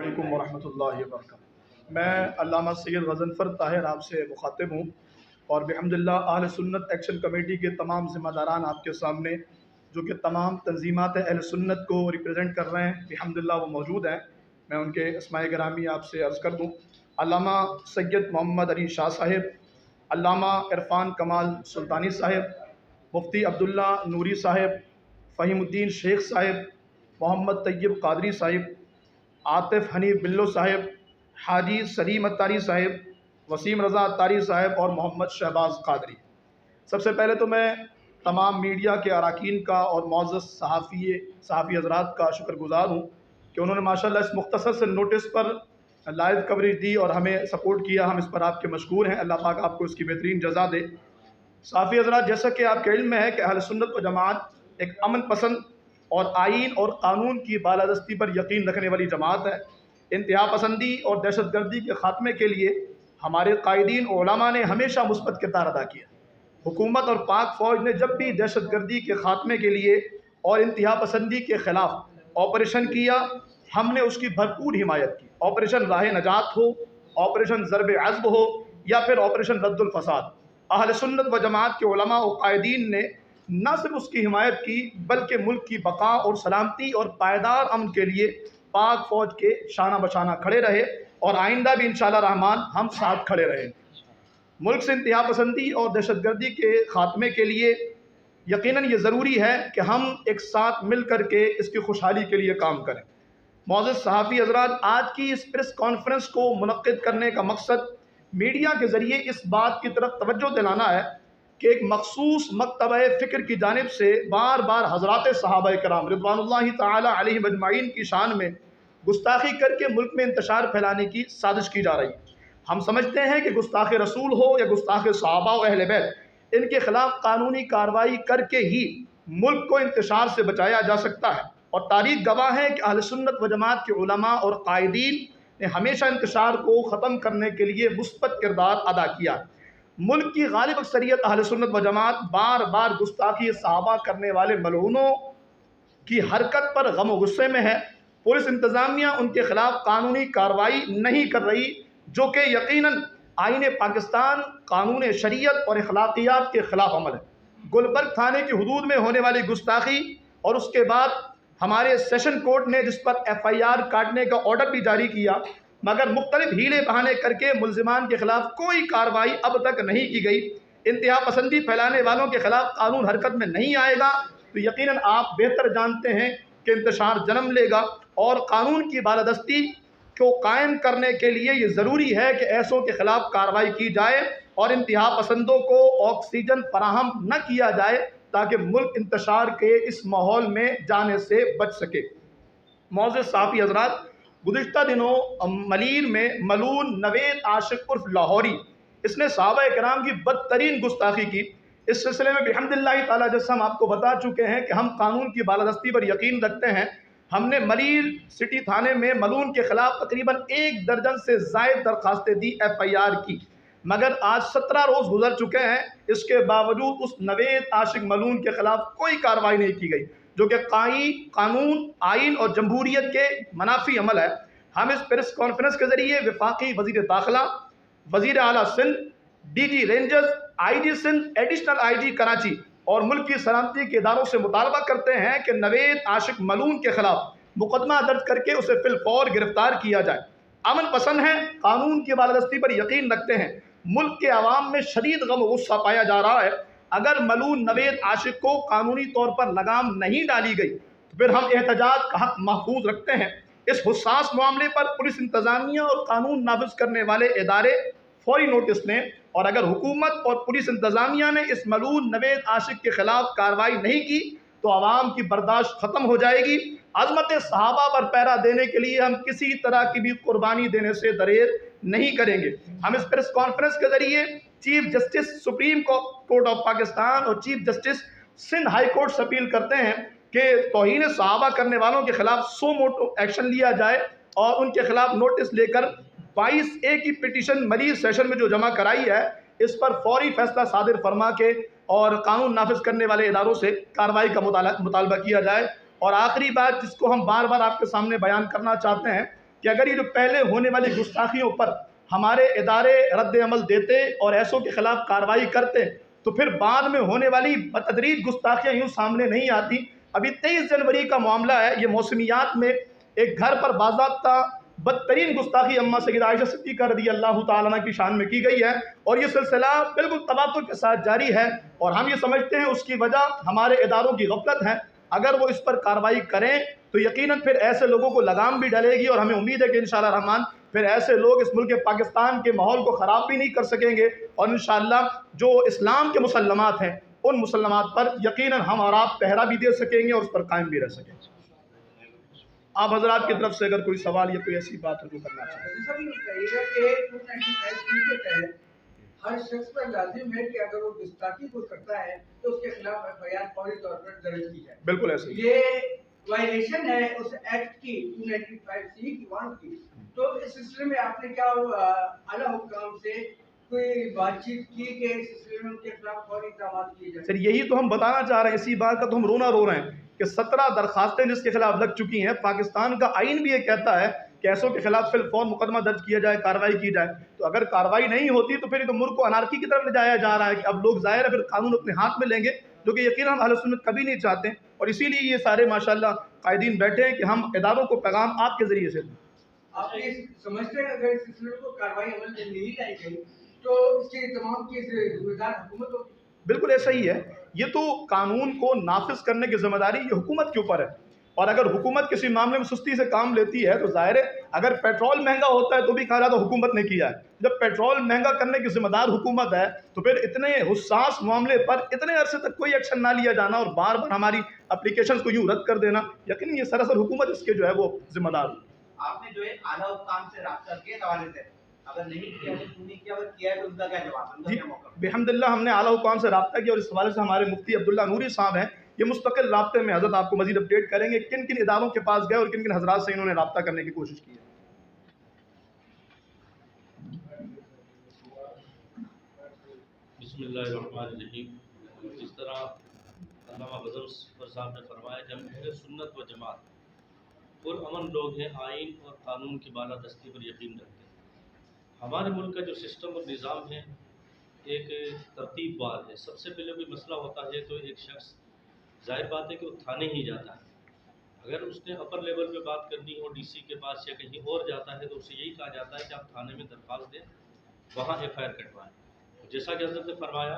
علیکم ورحمۃ اللہ وبرکاتہ۔ میں علامہ سید غضنفر طاہر آپ سے مخاطب ہوں اور بحمداللہ اہل سنت ایکشن کمیٹی کے تمام ذمہ داران آپ کے سامنے جو کہ تمام تنظیمات اہل سنت کو ریپرزینٹ کر رہے ہیں بحمداللہ وہ موجود ہیں۔ میں ان کے اسماء گرامی آپ سے عرض کر دوں۔ علامہ سید محمد علی شاہ صاحب، علامہ عرفان کمال سلطانی صاحب، مفتی عبداللہ نوری صاحب، فہیم الدین شیخ صاحب، محمد طیب قادری صاحب، عاطف حنیف بلو صاحب، حاجی سلیم اتاری صاحب، وسیم رضا اتاری صاحب اور محمد شہباز قادری۔ سب سے پہلے تو میں تمام میڈیا کے اراکین کا اور معزز صحافی حضرات کا شکر گزار ہوں کہ انہوں نے ماشاءاللہ اس مختصر سے نوٹس پر لائیو کوریج دی اور ہمیں سپورٹ کیا۔ ہم اس پر آپ کے مشکور ہیں، اللہ پاک آپ کو اس کی بہترین جزا دے۔ صحافی حضرات، جیسا کہ آپ کے علم میں ہے کہ اہل سنت و جماعت ایک امن پسند اور آئین اور قانون کی بالادستی پر یقین رکھنے والی جماعت ہے۔ انتہا پسندی اور دہشت گردی کے خاتمے کے لیے ہمارے قائدین و علماء نے ہمیشہ مثبت کردار ادا کیا۔ حکومت اور پاک فوج نے جب بھی دہشت گردی کے خاتمے کے لیے اور انتہا پسندی کے خلاف آپریشن کیا، ہم نے اس کی بھرپور حمایت کی۔ آپریشن راہ نجات ہو، آپریشن ضرب عزب ہو یا پھر آپریشن رد الفساد، اہل سنت و جماعت کے علماء و قائدین نے نہ صرف اس کی حمایت کی بلکہ ملک کی بقا اور سلامتی اور پائیدار امن کے لیے پاک فوج کے شانہ بشانہ کھڑے رہے اور آئندہ بھی انشاءاللہ رحمان ہم ساتھ کھڑے رہیں۔ ملک سے انتہا پسندی اور دہشت گردی کے خاتمے کے لیے یقیناً یہ ضروری ہے کہ ہم ایک ساتھ مل کر کے اس کی خوشحالی کے لیے کام کریں۔ معزز صحافی حضرات، آج کی اس پریس کانفرنس کو منعقد کرنے کا مقصد میڈیا کے ذریعے اس بات کی طرف توجہ دلانا ہے کہ ایک مخصوص مکتبہ فکر کی جانب سے بار بار حضرات صحابہ کرام رضوان اللہ تعالی علیہم اجمعین کی شان میں گستاخی کر کے ملک میں انتشار پھیلانے کی سازش کی جا رہی ہے۔ ہم سمجھتے ہیں کہ گستاخ رسول ہو یا گستاخ صحابہ و اہل بیت، ان کے خلاف قانونی کارروائی کر کے ہی ملک کو انتشار سے بچایا جا سکتا ہے، اور تاریخ گواہ ہے کہ اہل سنت و جماعت کے علماء اور قائدین نے ہمیشہ انتشار کو ختم کرنے کے لیے مثبت کردار ادا کیا۔ ملک کی غالب اکثریت اہل سنت و جماعت بار بار گستاخی صحابہ کرنے والے ملعونوں کی حرکت پر غم و غصے میں ہے۔ پولیس انتظامیہ ان کے خلاف قانونی کارروائی نہیں کر رہی، جو کہ یقیناً آئین پاکستان، قانون شریعت اور اخلاقیات کے خلاف عمل ہے۔ گلبرگ تھانے کی حدود میں ہونے والی گستاخی اور اس کے بعد ہمارے سیشن کورٹ نے جس پر FIR کاٹنے کا آرڈر بھی جاری کیا، مگر مختلف ہیلے بہانے کر کے ملزمان کے خلاف کوئی کارروائی اب تک نہیں کی گئی۔ انتہا پسندی پھیلانے والوں کے خلاف قانون حرکت میں نہیں آئے گا تو یقیناً آپ بہتر جانتے ہیں کہ انتشار جنم لے گا، اور قانون کی بالادستی کو قائم کرنے کے لیے یہ ضروری ہے کہ ایسوں کے خلاف کارروائی کی جائے اور انتہا پسندوں کو آکسیجن فراہم نہ کیا جائے تاکہ ملک انتشار کے اس ماحول میں جانے سے بچ سکے۔ معزز صحافی حضرات، گزشتہ دنوں ملیر میں ملعون نوید عاشق عرف لاہوری، اس نے صحابہ کرام کی بدترین گستاخی کی۔ اس سلسلے میں بحمداللہ تعالیٰ جیسا ہم آپ کو بتا چکے ہیں کہ ہم قانون کی بالادستی پر یقین رکھتے ہیں۔ ہم نے ملیر سٹی تھانے میں ملعون کے خلاف تقریباً 1 درجن سے زائد درخواستیں دی، FIR کی، مگر آج 17 روز گزر چکے ہیں، اس کے باوجود اس نوید عاشق ملعون کے خلاف کوئی کارروائی نہیں کی گئی، جو کہ قانون، آئین اور جمہوریت کے منافی عمل ہے۔ ہم اس پریس کانفرنس کے ذریعے وفاقی وزیر داخلہ، وزیر اعلیٰ Sindh, DG rangers, IG Sindh, additional IG Karachi اور ملک کی سلامتی کے اداروں سے مطالبہ کرتے ہیں کہ نوید عاشق ملعون کے خلاف مقدمہ درج کر کے اسے فی الفور گرفتار کیا جائے۔ امن پسند ہیں، قانون کی بالادستی پر یقین رکھتے ہیں، ملک کے عوام میں شدید غم و غصہ پایا جا رہا ہے۔ اگر ملعون نوید عاشق کو قانونی طور پر لگام نہیں ڈالی گئی تو پھر ہم احتجاج کا حق محفوظ رکھتے ہیں۔ اس حساس معاملے پر پولیس انتظامیہ اور قانون نافذ کرنے والے ادارے فوری نوٹس لیں، اور اگر حکومت اور پولیس انتظامیہ نے اس ملعون نوید عاشق کے خلاف کارروائی نہیں کی تو عوام کی برداشت ختم ہو جائے گی۔ عظمت صحابہ پر پہرا دینے کے لیے ہم کسی طرح کی بھی قربانی دینے سے دریغ نہیں کریں گے۔ ہم اس پریس کانفرنس کے ذریعے chief justice supreme court of Pakistan اور chief justice Sindh high court سے اپیل کرتے ہیں کہ توہین صحابہ کرنے والوں کے خلاف سو موٹو ایکشن لیا جائے، اور ان کے خلاف نوٹس لے کر 22A کی پٹیشن ملیر سیشن میں جو جمع کرائی ہے، اس پر فوری فیصلہ صادر فرما کے اور قانون نافذ کرنے والے اداروں سے کارروائی کا مطالبہ کیا جائے۔ اور آخری بات جس کو ہم بار بار آپ کے سامنے بیان کرنا چاہتے ہیں کہ اگر یہ جو پہلے ہونے والی گستاخیوں پر ہمارے ادارے رد عمل دیتے اور ایسوں کے خلاف کارروائی کرتے تو پھر بعد میں ہونے والی بتدریج گستاخیاں یوں سامنے نہیں آتی۔ ابھی 23 جنوری کا معاملہ ہے، یہ موسمیات میں ایک گھر پر باضابطہ بدترین گستاخی اماں سیدہ عائشہ صدیقہ رضی اللہ تعالیٰ عنہ کی شان میں کی گئی ہے، اور یہ سلسلہ بالکل تواتر کے ساتھ جاری ہے، اور ہم یہ سمجھتے ہیں اس کی وجہ ہمارے اداروں کی غفلت ہے۔ اگر وہ اس پر کارروائی کریں تو یقیناً پھر ایسے لوگوں کو لگام بھی ڈلے گی، اور ہمیں امید ہے کہ انشاءاللہ الرحمن پھر ایسے لوگ اس ملک پاکستان کے ماحول کو خراب بھی نہیں کر سکیں گے، اور انشاءاللہ جو اسلام کے مسلمات ہیں ان مسلمات پر یقیناً ہم اور آپ پہرا بھی دے سکیں گے اور اس پر قائم بھی رہ سکیں گے۔ آپ حضرات کی طرف سے اگر کوئی سوال یا کوئی ایسی بات ہو جو کرنا چاہیں۔ سر یہ کہیے گا کہ 295 کے تحت ہر شخص پر لازم ہے کہ اگر وہ گستاخی کو کرتا ہے تو اس کے خلاف FIR فوری طور پر درج کی جائے۔ بالکل ایسے ہی یہ وائلیشن ہے اس ایکٹ کی 295C کی 1 کی، تو اس سلسلے میں آپ نے کیا اعلیٰ حکام سے کوئی بات چیت کی کہ اس سلسلے میں ان کے خلاف فوری اقدامات کیے جائیں؟ سر یہی تو ہم بتانا چاہ رہے ہیں، اسی بات کا تو ہم رونا رو رہے ہیں کہ 17 درخواستیں جس کے خلاف لگ چکی ہیں۔ پاکستان کا آئین بھی یہ کہتا ہے کہ ایسوں کے خلاف فی الفور مقدمہ درج کیا جائے، کارروائی کی جائے، تو اگر کارروائی نہیں ہوتی تو پھر یہ تو ملک کو انارکی کی طرف لے جایا جا رہا ہے کہ اب لوگ ظاہر ہے پھر قانون اپنے ہاتھ میں لیں گے، جو کہ یقیناً ہم اہل سنت کبھی نہیں چاہتے، اور اسی لیے یہ سارے ماشاءاللہ قائدین بیٹھے ہیں کہ ہم اداروں کو پیغام آپ کے ذریعے سے دیں۔ آپ یہ سمجھتے ہیں اگر اس سلسلے کو کارروائی عمل میں نہیں لائی گئی تو اس کے تمام کی ذمہ دار حکومت ہوگی؟ بالکل ایسا ہی ہے، یہ تو قانون کو نافذ کرنے کی ذمہ داری یہ حکومت کے اوپر ہے، اور اگر حکومت کسی معاملے میں سستی سے کام لیتی ہے تو ظاہر ہے اگر پیٹرول مہنگا ہوتا ہے تو بھی کہا جاتا ہے حکومت نے کیا ہے۔ جب پیٹرول مہنگا کرنے کی ذمہ دار حکومت ہے تو پھر اتنے حساس معاملے پر اتنے عرصے تک کوئی ایکشن نہ لیا جانا اور بار بار ہماری اپلیکیشنز کو یوں رد کر دینا، یقیناً یہ سراسر حکومت اس کے جو ہے وہ ذمہ دار ہے۔ آپ نے جو ہے اعلیٰ حکام سے رابطہ کیا حوالے سے، اگر نہیں کیا تو کیوں نہیں کیا، اگر کیا ہے تو ان کا کیا جواب، ان کا جی کیا موقع؟ بحمداللہ ہم نے اعلیٰ حکام سے رابطہ کیا، اور اس حوالے سے ہمارے مفتی عبداللہ نوری صاحب ہیں، یہ مستقل رابطے میں حضرت آپ کو مزید اپڈیٹ کریں گے کن کن اداروں کے پاس گئے اور کن کن حضرات سے انہوں نے رابطہ کرنے کی کوشش کی ہے۔ بسم اللہ الرحمن الرحیم۔ جس طرح علامہ غزنفر صاحب نے فرمایا کہ ہم اہل سنت و جماعت پرامن لوگ ہیں، آئین اور قانون کی بالادستی پر یقین رکھتے ہیں۔ ہمارے ملک کا جو سسٹم اور نظام ہے ایک ترتیب وار ہے۔ سب سے پہلے کوئی مسئلہ ہوتا ہے تو ایک شخص ظاہر بات ہے کہ وہ تھانے ہی جاتا ہے، اگر اس نے اپر لیول پہ بات کرنی ہو DC کے پاس یا کہیں اور جاتا ہے تو اسے یہی کہا جاتا ہے کہ آپ تھانے میں درخواست دیں، وہاں FIR کٹوائیں۔ جیسا کہ حضرت نے فرمایا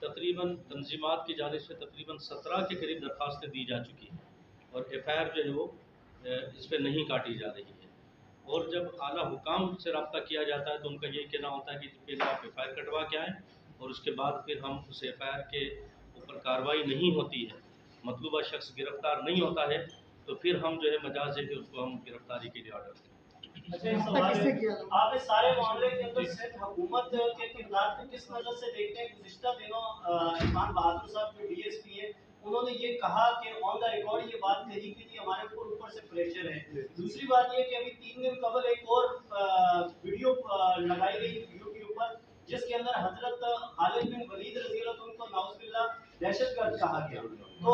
تقریباً تنظیمات کی جانب سے تقریباً 17 کے قریب درخواستیں دی جا چکی ہیں، اور FIR جو ہے وہ اس پہ نہیں کاٹی جا رہی ہے۔ اور جب اعلیٰ حکام سے رابطہ کیا جاتا ہے تو ان کا یہ کہنا ہوتا ہے کہ پہلے آپ FIR کٹوا کے آئیں، اور اس کے بعد پھر ہم اس FIR کے اوپر کارروائی نہیں ہوتی ہے، مطلوبہ شخص گرفتار نہیں ہوتا ہے، تو پھر ہم جو ہے مجاز ہے کہ اس کو ہم گرفتاری کے لیے آرڈر دیں۔ اچھا ایک سوال ہے، آپ اس سارے معاملے کے اندر صرف حکومت کے کردار کو کس نظر سے دیکھتے ہیں؟ گزشتہ دنوں عرفان بہادر صاحب جو DSP ہیں انہوں نے یہ کہا کہ آن دا ریکارڈ یہ بات کہی کہ جی ہمارے اوپر سے پریشر ہے۔ دوسری بات یہ کہ ابھی 3 دن قبل ایک اور ویڈیو لگائی گئی YouTube پر جس کے اندر حضرت خالد بن ولید رضی اللہ عنہ کو نعوذ باللہ دہشت گرد کہا گیا۔ تو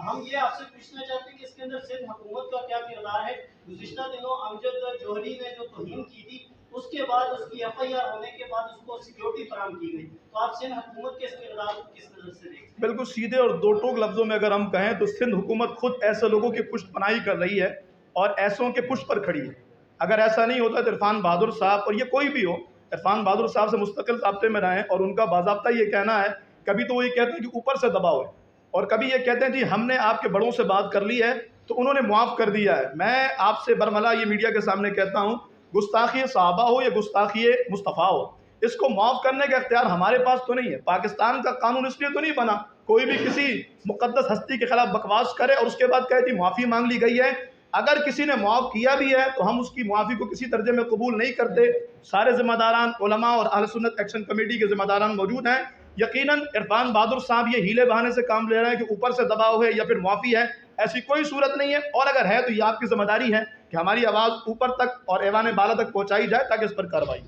ہم یہ آپ سے پوچھنا چاہتے ہیں کہ اس کے اندر صرف حکومت کا کیا کردار ہے؟ گزشتہ دنوں امجد جوہری نے جو توہین کی تھی اس کے بعد اس کی FIR ہونے کے بعد اس کو سیکیورٹی فراہم کی گئی، تو آپ سندھ حکومت کے اس کردار کو کس نظر سے دیکھتے ہیں؟ بالکل سیدھے اور دو ٹوک لفظوں میں اگر ہم کہیں تو سندھ حکومت خود ایسے لوگوں کی پشت پناہی کر رہی ہے اور ایسوں کے پشت پر کھڑی ہے۔ اگر ایسا نہیں ہوتا تو عرفان بہادر صاحب اور یہ کوئی بھی ہو، عرفان بہادر صاحب سے مستقل رابطے میں رہیں، اور ان کا باضابطہ یہ کہنا ہے، کبھی تو وہ یہ کہتے ہیں کہ اوپر سے دباؤ ہے، اور کبھی یہ کہتے ہیں جی ہم نے آپ کے بڑوں سے بات کر لی ہے تو انہوں نے معاف کر دیا ہے۔ میں آپ سے برملا یہ میڈیا کے سامنے کہتا ہوں، گستاخی صحابہ ہو یا گستاخی مصطفیٰ ہو، اس کو معاف کرنے کا اختیار ہمارے پاس تو نہیں ہے۔ پاکستان کا قانون اس لیے تو نہیں بنا کوئی بھی کسی مقدس ہستی کے خلاف بکواس کرے اور اس کے بعد کہے جی معافی مانگ لی گئی ہے۔ اگر کسی نے معاف کیا بھی ہے تو ہم اس کی معافی کو کسی درجے میں قبول نہیں کرتے۔ سارے ذمہ داران علماء اور اہل سنت ایکشن کمیٹی کے ذمہ داران موجود ہیں۔ یقیناً عرفان بہادر صاحب یہ ہیلے بہانے سے کام لے رہے ہیں کہ اوپر سے دباؤ ہے یا پھر معافی ہے، ایسی کوئی صورت نہیں ہے، اور اگر ہے تو یہ آپ کی ذمہ داری ہے کہ ہماری آواز اوپر تک اور ایوان بالا تک پہنچائی جائے تاکہ اس پر کارروائی ہو۔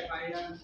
FIR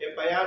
FIR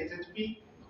SHP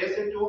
SHO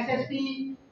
SSP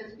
SSP